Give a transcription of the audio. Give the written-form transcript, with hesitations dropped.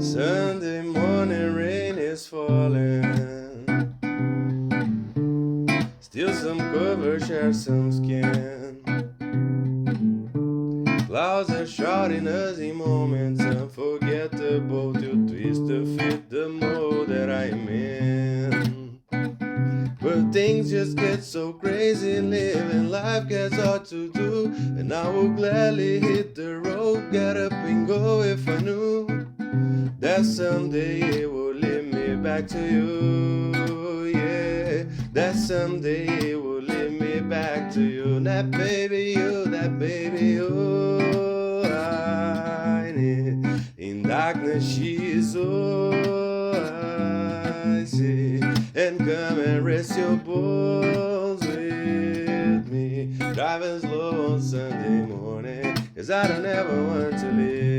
Sunday morning rain is falling. Still some cover, share some skin. Clouds are shrouding us in moments unforgettable to twist to fit the mold that I'm in. But things just get so crazy, living life gets hard to do. And I would gladly hit the road, get up and go if I knew that someday it will lead me back to you. Yeah, that someday it will lead me back to you. That baby you, that baby you, I need. In darkness she is all I see. And come and rest your bones with me. Driving slow on Sunday morning, 'cause I don't ever want to leave.